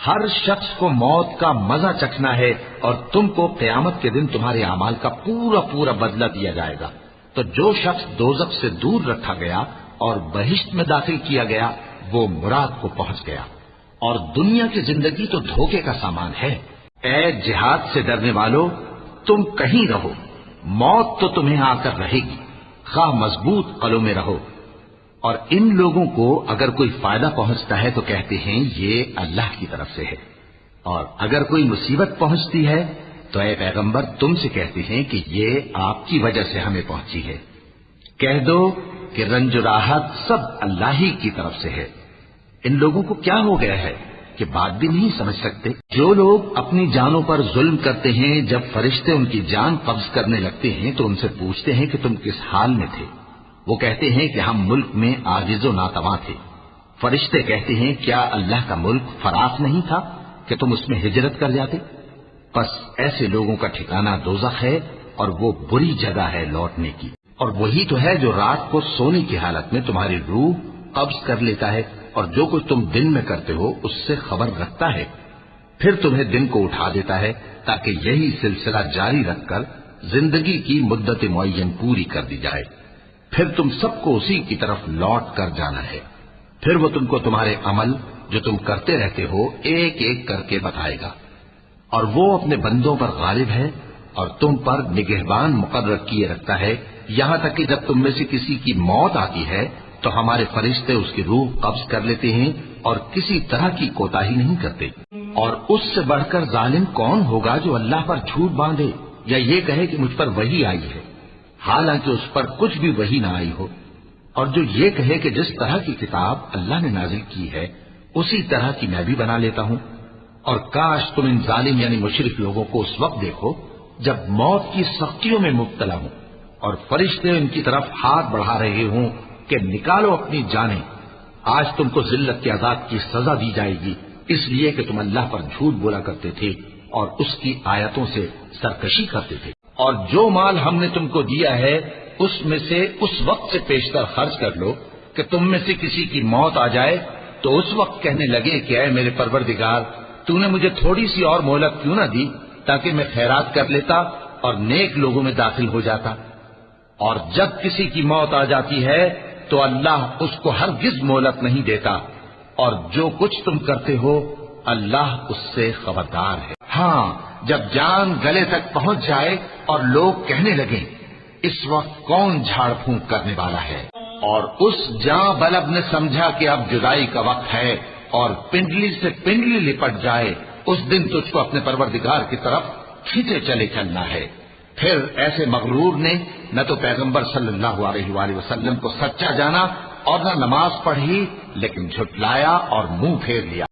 ہر شخص کو موت کا مزہ چکھنا ہے اور تم کو قیامت کے دن تمہارے اعمال کا پورا پورا بدلہ دیا جائے گا۔ تو جو شخص دوزخ سے دور رکھا گیا اور بہشت میں داخل کیا گیا وہ مراد کو پہنچ گیا۔ اور دنیا کی زندگی تو دھوکے کا سامان ہے۔ اے جہاد سے ڈرنے والو، تم کہیں رہو، موت تو تمہیں آ کر رہے گی، خواہ مضبوط قلعوں میں رہو۔ اور ان لوگوں کو اگر کوئی فائدہ پہنچتا ہے تو کہتے ہیں یہ اللہ کی طرف سے ہے، اور اگر کوئی مصیبت پہنچتی ہے تو اے پیغمبر تم سے کہتے ہیں کہ یہ آپ کی وجہ سے ہمیں پہنچی ہے۔ کہہ دو کہ رنج و راحت سب اللہ ہی کی طرف سے ہے۔ ان لوگوں کو کیا ہو گیا ہے کہ بات بھی نہیں سمجھ سکتے؟ جو لوگ اپنی جانوں پر ظلم کرتے ہیں، جب فرشتے ان کی جان قبض کرنے لگتے ہیں تو ان سے پوچھتے ہیں کہ تم کس حال میں تھے؟ وہ کہتے ہیں کہ ہم ملک میں عاجز و ناتواں تھے۔ فرشتے کہتے ہیں کیا اللہ کا ملک فراخ نہیں تھا کہ تم اس میں ہجرت کر جاتے؟ بس ایسے لوگوں کا ٹھکانہ دوزخ ہے اور وہ بری جگہ ہے لوٹنے کی۔ اور وہی تو ہے جو رات کو سونے کی حالت میں تمہاری روح قبض کر لیتا ہے اور جو کچھ تم دن میں کرتے ہو اس سے خبر رکھتا ہے، پھر تمہیں دن کو اٹھا دیتا ہے تاکہ یہی سلسلہ جاری رکھ کر زندگی کی مدت معین پوری کر دی جائے۔ پھر تم سب کو اسی کی طرف لوٹ کر جانا ہے۔ پھر وہ تم کو تمہارے عمل جو تم کرتے رہتے ہو ایک ایک کر کے بتائے گا، اور وہ اپنے بندوں پر غالب ہے اور تم پر نگہبان مقرر کیے رکھتا ہے، یہاں تک کہ جب تم میں سے کسی کی موت آتی ہے تو ہمارے فرشتے اس کی روح قبض کر لیتے ہیں اور کسی طرح کی کوتاہی نہیں کرتے۔ اور اس سے بڑھ کر ظالم کون ہوگا جو اللہ پر جھوٹ باندھے یا یہ کہے کہ مجھ پر وحی آئی ہے حالانکہ اس پر کچھ بھی وحی نہ آئی ہو، اور جو یہ کہے کہ جس طرح کی کتاب اللہ نے نازل کی ہے اسی طرح کی میں بھی بنا لیتا ہوں۔ اور کاش تم ان ظالم یعنی مشرک لوگوں کو اس وقت دیکھو جب موت کی سختیوں میں مبتلا ہوں اور فرشتے ان کی طرف ہاتھ بڑھا رہے ہوں کہ نکالو اپنی جانیں، آج تم کو ذلت کے عذاب کی سزا دی جائے گی اس لیے کہ تم اللہ پر جھوٹ بولا کرتے تھے اور اس کی آیتوں سے سرکشی کرتے تھے۔ اور جو مال ہم نے تم کو دیا ہے اس میں سے اس وقت سے پیشتر خرچ کر لو کہ تم میں سے کسی کی موت آ جائے تو اس وقت کہنے لگے کہ اے میرے پروردگار، تو نے مجھے تھوڑی سی اور مہلت کیوں نہ دی تاکہ میں خیرات کر لیتا اور نیک لوگوں میں داخل ہو جاتا۔ اور جب کسی کی موت آ جاتی ہے تو اللہ اس کو ہرگز مہلت نہیں دیتا، اور جو کچھ تم کرتے ہو اللہ اس سے خبردار ہے۔ ہاں، جب جان گلے تک پہنچ جائے اور لوگ کہنے لگیں اس وقت کون جھاڑ پھونک کرنے والا ہے، اور اس جاں بلب نے سمجھا کہ اب جدائی کا وقت ہے اور پنڈلی سے پنڈلی لپٹ جائے، اس دن تجھ کو اپنے پروردگار کی طرف کھینچے چلے چلنا ہے۔ پھر ایسے مغرور نے نہ تو پیغمبر صلی اللہ علیہ وآلہ وسلم کو سچا جانا اور نہ نماز پڑھی، لیکن جھٹلایا اور منہ پھیر لیا۔